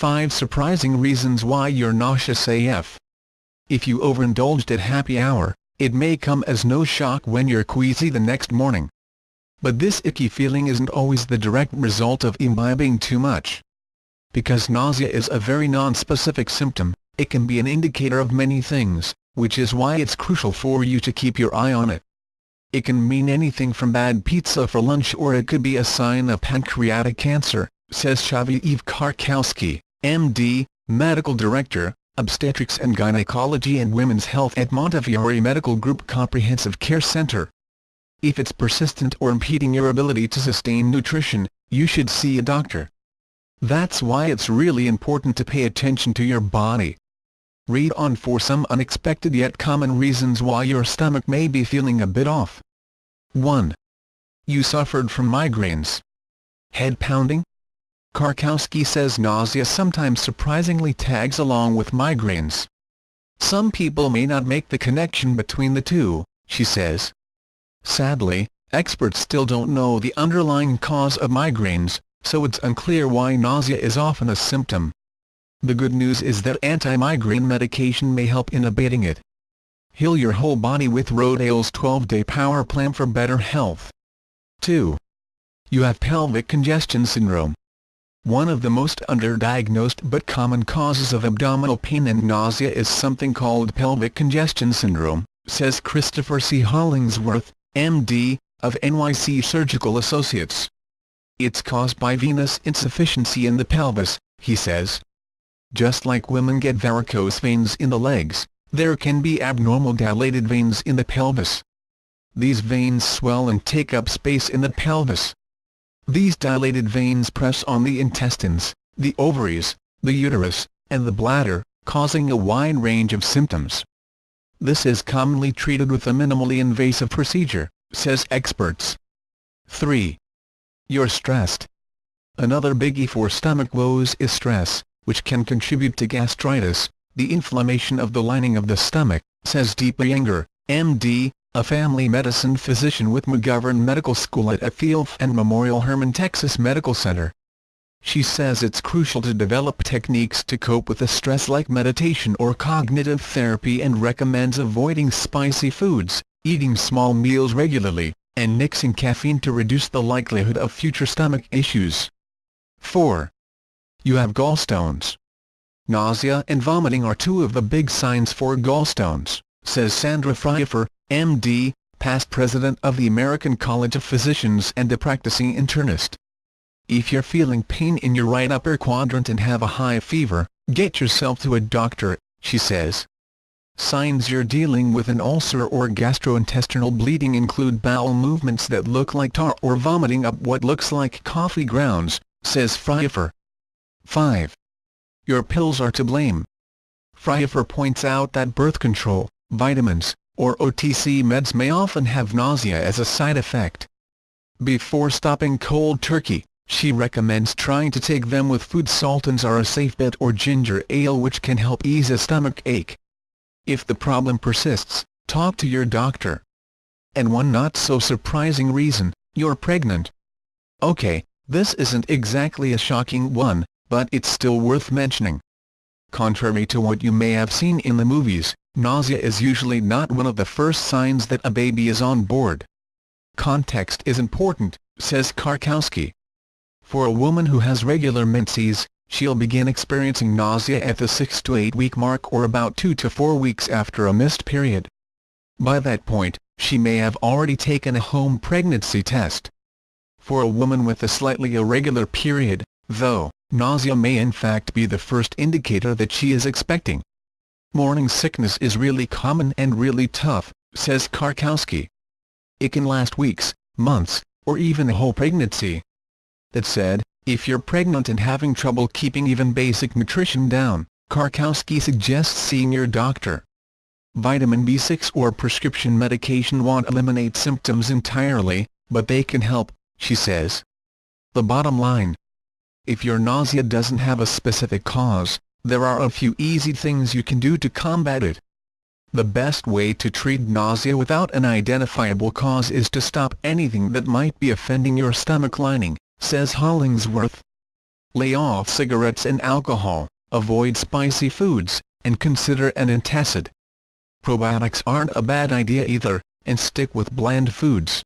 5 surprising reasons why you're nauseous AF. If you overindulged at happy hour, it may come as no shock when you're queasy the next morning. But this icky feeling isn't always the direct result of imbibing too much. Because nausea is a very non-specific symptom, it can be an indicator of many things, which is why it's crucial for you to keep your eye on it. It can mean anything from bad pizza for lunch, or it could be a sign of pancreatic cancer, says Genevieve Karkowski, MD, Medical Director, Obstetrics and Gynecology and Women's Health at Montefiore Medical Group Comprehensive Care Center. If it's persistent or impeding your ability to sustain nutrition, you should see a doctor. That's why it's really important to pay attention to your body. Read on for some unexpected yet common reasons why your stomach may be feeling a bit off. 1. You suffered from migraines. Head pounding? Karkowski says nausea sometimes surprisingly tags along with migraines. Some people may not make the connection between the two, she says. Sadly, experts still don't know the underlying cause of migraines, so it's unclear why nausea is often a symptom. The good news is that anti-migraine medication may help in abating it. Heal your whole body with Rodale's 12-day power plan for better health. 2. You have pelvic congestion syndrome. One of the most underdiagnosed but common causes of abdominal pain and nausea is something called pelvic congestion syndrome, says Christopher C. Hollingsworth, MD, of NYC Surgical Associates. It's caused by venous insufficiency in the pelvis, he says. Just like women get varicose veins in the legs, there can be abnormal dilated veins in the pelvis. These veins swell and take up space in the pelvis. These dilated veins press on the intestines, the ovaries, the uterus, and the bladder, causing a wide range of symptoms. This is commonly treated with a minimally invasive procedure, says experts. 3. You're stressed. Another biggie for stomach woes is stress, which can contribute to gastritis, the inflammation of the lining of the stomach, says Deepa Iyengar, MD, a family medicine physician with McGovern Medical School at Afield and Memorial Hermann Texas Medical Center. She says it's crucial to develop techniques to cope with the stress like meditation or cognitive therapy, and recommends avoiding spicy foods, eating small meals regularly, and nixing caffeine to reduce the likelihood of future stomach issues. 4. You have gallstones. Nausea and vomiting are two of the big signs for gallstones, says Sandra Pfeiffer, MD, past president of the American College of Physicians and a practicing internist. If you're feeling pain in your right upper quadrant and have a high fever, get yourself to a doctor, she says. Signs you're dealing with an ulcer or gastrointestinal bleeding include bowel movements that look like tar or vomiting up what looks like coffee grounds, says Pfeiffer. 5. Your pills are to blame. Pfeiffer points out that birth control, vitamins, or OTC meds may often have nausea as a side effect. Before stopping cold turkey, she recommends trying to take them with food. Sultans are a safe bet, or ginger ale, which can help ease a stomach ache. If the problem persists, talk to your doctor. And one not so surprising reason: you're pregnant. Okay, this isn't exactly a shocking one, but it's still worth mentioning. Contrary to what you may have seen in the movies, nausea is usually not one of the first signs that a baby is on board. Context is important, says Karkowski. For a woman who has regular menses, she'll begin experiencing nausea at the 6 to 8 week mark, or about 2 to 4 weeks after a missed period. By that point, she may have already taken a home pregnancy test. For a woman with a slightly irregular period, though, nausea may in fact be the first indicator that she is expecting. Morning sickness is really common and really tough, says Karkowski. It can last weeks, months, or even a whole pregnancy. That said, if you're pregnant and having trouble keeping even basic nutrition down, Karkowski suggests seeing your doctor. Vitamin B6 or prescription medication won't eliminate symptoms entirely, but they can help, she says. The bottom line: if your nausea doesn't have a specific cause, there are a few easy things you can do to combat it. The best way to treat nausea without an identifiable cause is to stop anything that might be offending your stomach lining, says Hollingsworth. Lay off cigarettes and alcohol, avoid spicy foods, and consider an antacid. Probiotics aren't a bad idea either, and stick with bland foods.